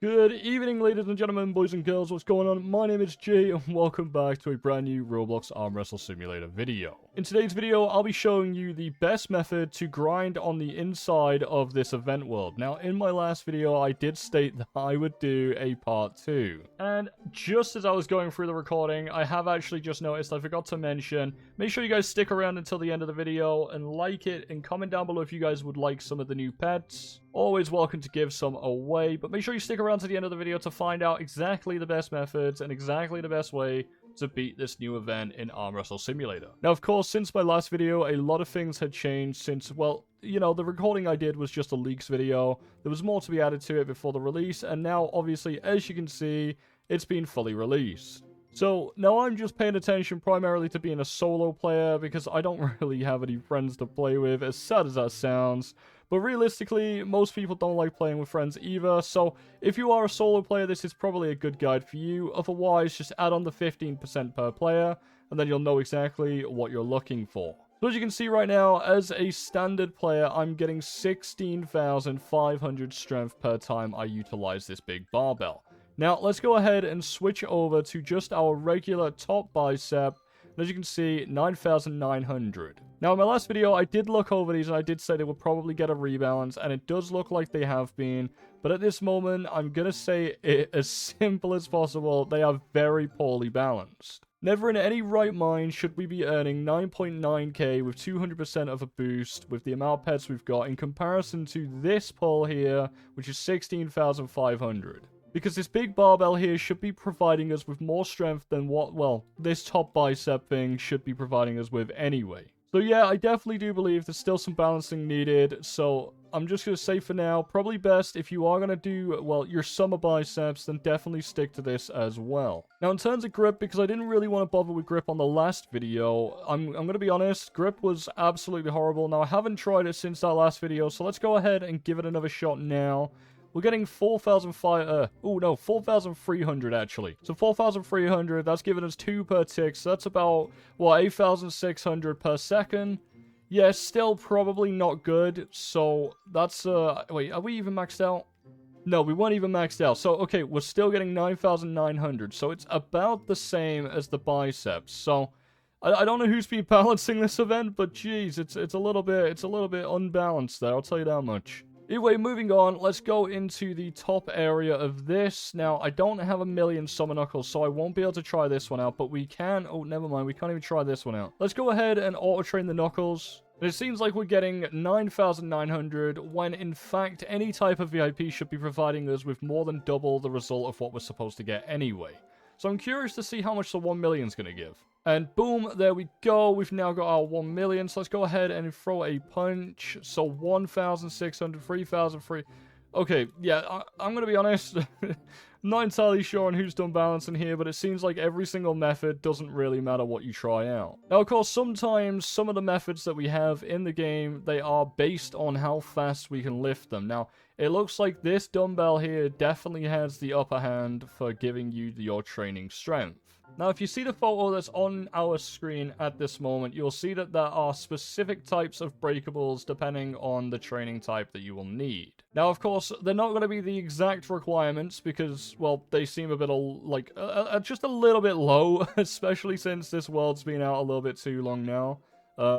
Good evening, ladies and gentlemen, boys and girls. What's going on? My name is Jay, and welcome back to a brand new Roblox Arm Wrestle Simulator video. In today's video, I'll be showing you the best method to grind on the inside of this event world. Now, in my last video, I did state that I would do a part 2. And just as I was going through the recording, I have actually just noticed I forgot to mention, make sure you guys stick around until the end of the video and like it and comment down below if you guys would like some of the new pets. Always welcome to give some away, but make sure you stick around to the end of the video to find out exactly the best methods and exactly the best way to beat this new event in Arm Wrestle Simulator. Now, of course, since my last video, a lot of things had changed since, well, you know, the recording I did was just a leaks video. There was more to be added to it before the release, and now, obviously, as you can see, it's been fully released. So, now I'm just paying attention primarily to being a solo player because I don't really have any friends to play with, as sad as that sounds. But realistically, most people don't like playing with friends either, so if you are a solo player, this is probably a good guide for you. Otherwise, just add on the 15% per player, and then you'll know exactly what you're looking for. So as you can see right now, as a standard player, I'm getting 16,500 strength per time I utilize this big barbell. Now, let's go ahead and switch over to just our regular top bicep. And as you can see, 9,900. Now, in my last video, I did look over these, and I did say they would probably get a rebalance, and it does look like they have been. But at this moment, I'm going to say it as simple as possible. They are very poorly balanced. Never in any right mind should we be earning 9.9k with 200% of a boost with the amount of pets we've got in comparison to this pull here, which is 16,500. Because this big barbell here should be providing us with more strength than what, well, this top bicep thing should be providing us with anyway. So yeah, I definitely do believe there's still some balancing needed, so I'm just going to say for now, probably best if you are going to do, well, your summer biceps, then definitely stick to this as well. Now, in terms of grip, because I didn't really want to bother with grip on the last video, I'm going to be honest, grip was absolutely horrible. Now, I haven't tried it since that last video, so let's go ahead and give it another shot now. We're getting 4,300 actually. So 4,300, that's giving us 2 per tick. So that's about, what, 8,600 per second. Yeah, still probably not good. So that's, wait, are we even maxed out? No, we weren't even maxed out. So, okay, we're still getting 9,900. So it's about the same as the biceps. So I don't know who's been balancing this event, but geez, it's a little bit unbalanced there. I'll tell you that much. Anyway, moving on, let's go into the top area of this. Now, I don't have a million Summer Knuckles, so I won't be able to try this one out, but we can... Oh, never mind, we can't even try this one out. Let's go ahead and auto-train the Knuckles. And it seems like we're getting 9,900, when in fact, any type of VIP should be providing us with more than double the result of what we're supposed to get anyway. So I'm curious to see how much the 1 million is going to give. And boom, there we go. We've now got our 1 million. So let's go ahead and throw a punch. So 1,600, 3,003. Okay, yeah, I'm going to be honest. I'm not entirely sure on who's done balancing here, but it seems like every single method doesn't really matter what you try out. Now, of course, sometimes some of the methods that we have in the game, they are based on how fast we can lift them. Now, it looks like this dumbbell here definitely has the upper hand for giving you your training strength. Now, if you see the photo that's on our screen at this moment, you'll see that there are specific types of breakables depending on the training type that you will need. Now, of course, they're not going to be the exact requirements because, well, they seem a bit, like, just a little bit low, especially since this world's been out a little bit too long now,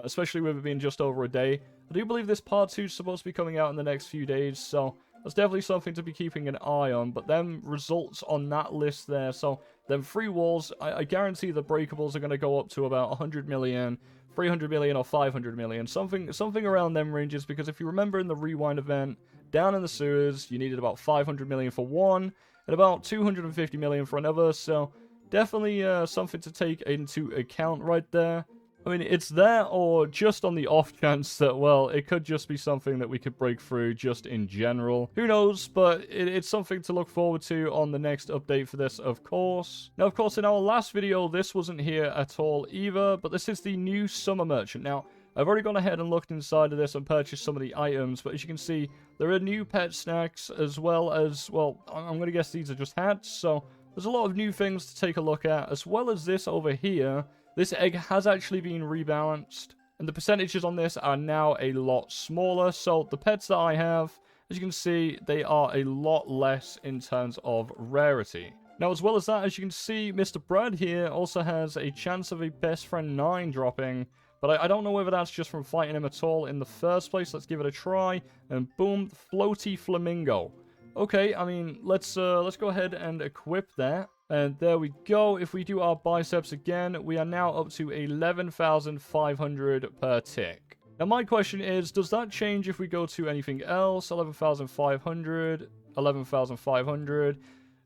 especially with it being just over a day. I do believe this part 2 is supposed to be coming out in the next few days, so that's definitely something to be keeping an eye on, but them results on that list there, so them free walls, I guarantee the breakables are going to go up to about 100 million, 300 million, or 500 million, something around them ranges, because if you remember in the Rewind event, down in the sewers, you needed about 500 million for one, and about 250 million for another, so definitely something to take into account right there. I mean, it's there, or just on the off chance that, well, it could just be something that we could break through just in general. Who knows, but it's something to look forward to on the next update for this, of course. Now, of course, in our last video, this wasn't here at all either, but this is the new Summer Merchant. Now, I've already gone ahead and looked inside of this and purchased some of the items, but as you can see, there are new pet snacks, as well as, well, I'm going to guess these are just hats, so there's a lot of new things to take a look at, as well as this over here. This egg has actually been rebalanced, and the percentages on this are now a lot smaller, so the pets that I have as you can see, they are a lot less in terms of rarity. Now, as well as that, as you can see, Mr. Brad here also has a chance of a best friend 9 dropping. But I don't know whether that's just from fighting him at all in the first place. Let's give it a try. And boom, floaty flamingo. Okay, I mean, let's go ahead and equip that. And there we go. If we do our biceps again, we are now up to 11,500 per tick. Now, my question is, does that change if we go to anything else? 11,500, 11,500.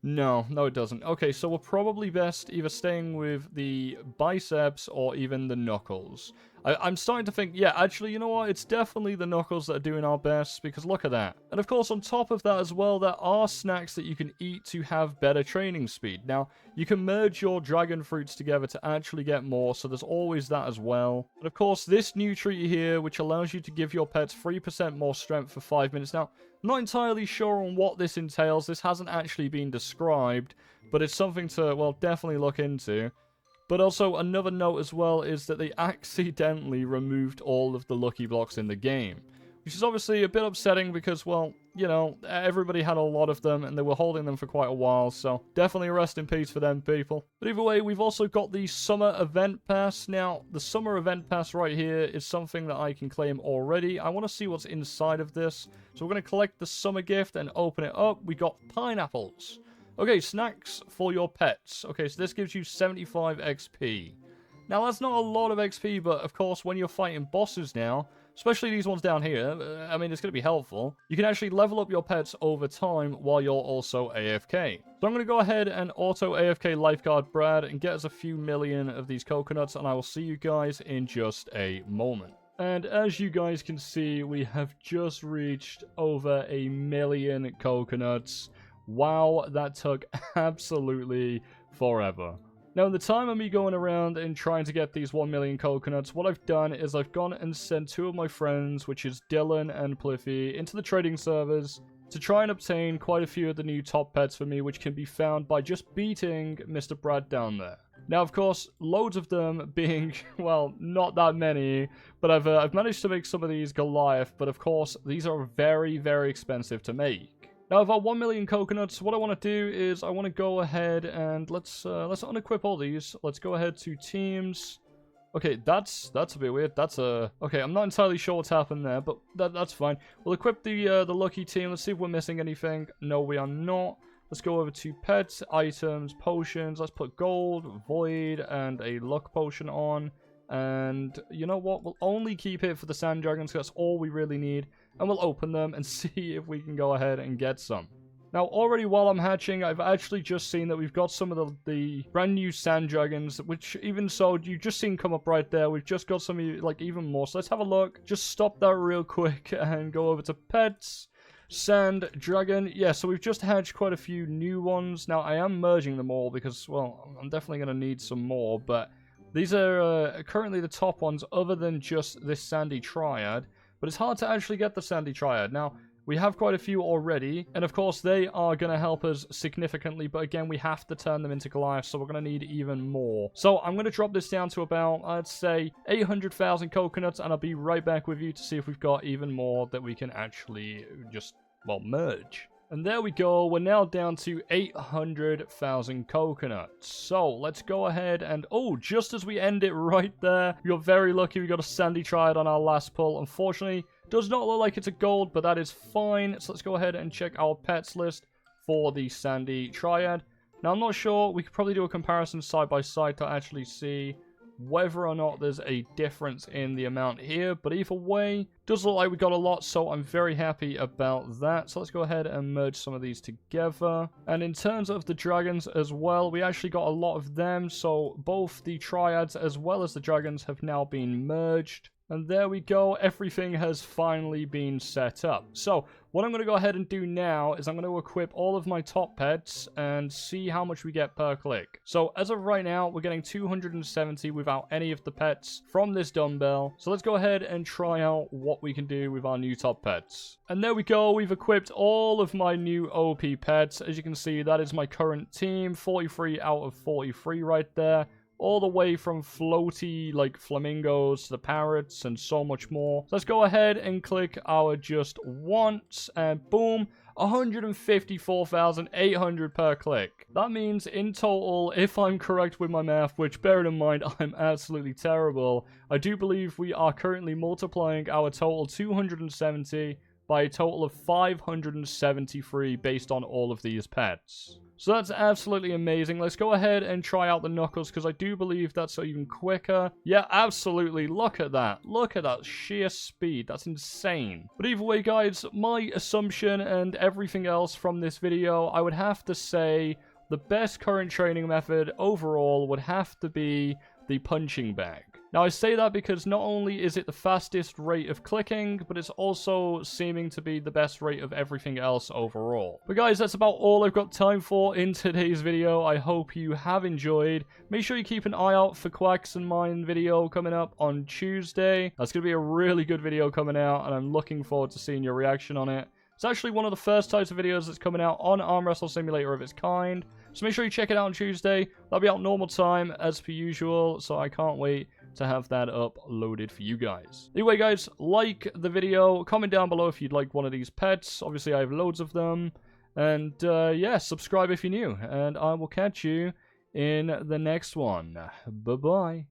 No, it doesn't. Okay, so we're probably best either staying with the biceps or even the knuckles. I'm starting to think, yeah, actually, you know what? It's definitely the knuckles that are doing our best, because look at that. And of course, on top of that as well, there are snacks that you can eat to have better training speed. Now, you can merge your dragon fruits together to actually get more, so there's always that as well. And of course, this new treat here, which allows you to give your pets 3% more strength for 5 minutes. Now, I'm not entirely sure on what this entails. This hasn't actually been described, but it's something to, well, definitely look into. But also, another note as well is that they accidentally removed all of the lucky blocks in the game. Which is obviously a bit upsetting because, well, you know, everybody had a lot of them and they were holding them for quite a while. So, definitely rest in peace for them, people. But either way, we've also got the Summer Event Pass. Now, the Summer Event Pass right here is something that I can claim already. I want to see what's inside of this. So, we're going to collect the Summer Gift and open it up. We got pineapples. Okay, snacks for your pets. Okay, so this gives you 75 XP. Now, that's not a lot of XP, but of course, when you're fighting bosses now, especially these ones down here, I mean, it's going to be helpful. You can actually level up your pets over time while you're also AFK. So I'm going to go ahead and auto AFK Lifeguard Brad and get us a few million of these coconuts, and I will see you guys in just a moment. And as you guys can see, we have just reached over 1 million coconuts. Wow, that took absolutely forever. Now, in the time of me going around and trying to get these 1 million coconuts, what I've done is I've gone and sent 2 of my friends, which is Dylan and Pliffy, into the trading servers to try and obtain quite a few of the new top pets for me, which can be found by just beating Mr. Brad down there. Now, of course, loads of them being, well, not that many, but I've managed to make some of these Goliath, but of course, these are very, very expensive to make. Now, with our 1 million coconuts, what I want to do is I want to go ahead and let's unequip all these. Let's go ahead to teams. Okay, that's a bit weird. Okay, I'm not entirely sure what's happened there, but that's fine. We'll equip the lucky team. Let's see if we're missing anything. No, we are not. Let's go over to pets, items, potions. Let's put gold, void, and a luck potion on. And you know what? We'll only keep it for the sand dragons, because that's all we really need. And we'll open them and see if we can go ahead and get some. Now, already while I'm hatching, I've actually just seen that we've got some of the brand new sand dragons, which even so, you just seen come up right there. We've just got some, like, even more. So let's have a look. Just stop that real quick and go over to pets, sand dragon. Yeah, so we've just hatched quite a few new ones. Now, I am merging them all because, well, I'm definitely going to need some more, but these are currently the top ones other than just this sandy triad. But it's hard to actually get the sandy triad. Now, we have quite a few already, and of course they are going to help us significantly, but again, we have to turn them into Goliath, so we're going to need even more. So I'm going to drop this down to about, I'd say, 800,000 coconuts, and I'll be right back with you to see if we've got even more that we can actually just, well, merge. And there we go, we're now down to 800,000 coconuts. So, let's go ahead and, oh, just as we end it right there, you're very lucky we got a sandy triad on our last pull. Unfortunately, does not look like it's a gold, but that is fine. So let's go ahead and check our pets list for the sandy triad. Now, I'm not sure, we could probably do a comparison side by side to actually see whether or not there's a difference in the amount here, but either way, does look like we got a lot, so I'm very happy about that. So let's go ahead and merge some of these together. And in terms of the dragons as well, we actually got a lot of them, so both the triads as well as the dragons have now been merged. And there we go, everything has finally been set up. So, what I'm going to go ahead and do now is I'm going to equip all of my top pets and see how much we get per click. So, as of right now, we're getting 270 without any of the pets from this dumbbell. So, let's go ahead and try out what we can do with our new top pets. And there we go, we've equipped all of my new OP pets. As you can see, that is my current team, 43 out of 43 right there. all the way from floaty, like, flamingos to the parrots and so much more. So let's go ahead and click our just once, and boom, 154,800 per click. That means in total, if I'm correct with my math, which bearing in mind I'm absolutely terrible, I do believe we are currently multiplying our total 270 by a total of 573 based on all of these pets. So that's absolutely amazing. Let's go ahead and try out the knuckles, because I do believe that's even quicker. Yeah, absolutely. Look at that. Look at that sheer speed. That's insane. But either way, guys, my assumption and everything else from this video, I would have to say the best current training method overall would have to be the punching bag. Now, I say that because not only is it the fastest rate of clicking, but it's also seeming to be the best rate of everything else overall. But guys, that's about all I've got time for in today's video. I hope you have enjoyed. Make sure you keep an eye out for Quacks and Mine video coming up on Tuesday. That's going to be a really good video coming out, and I'm looking forward to seeing your reaction on it. It's actually one of the first types of videos that's coming out on Arm Wrestle Simulator of its kind. So make sure you check it out on Tuesday. That'll be out normal time as per usual, so I can't wait to have that uploaded for you guys. Anyway, guys, like the video, comment down below if you'd like one of these pets. Obviously, I have loads of them. And yeah, subscribe if you're new. And I will catch you in the next one. Bye-bye.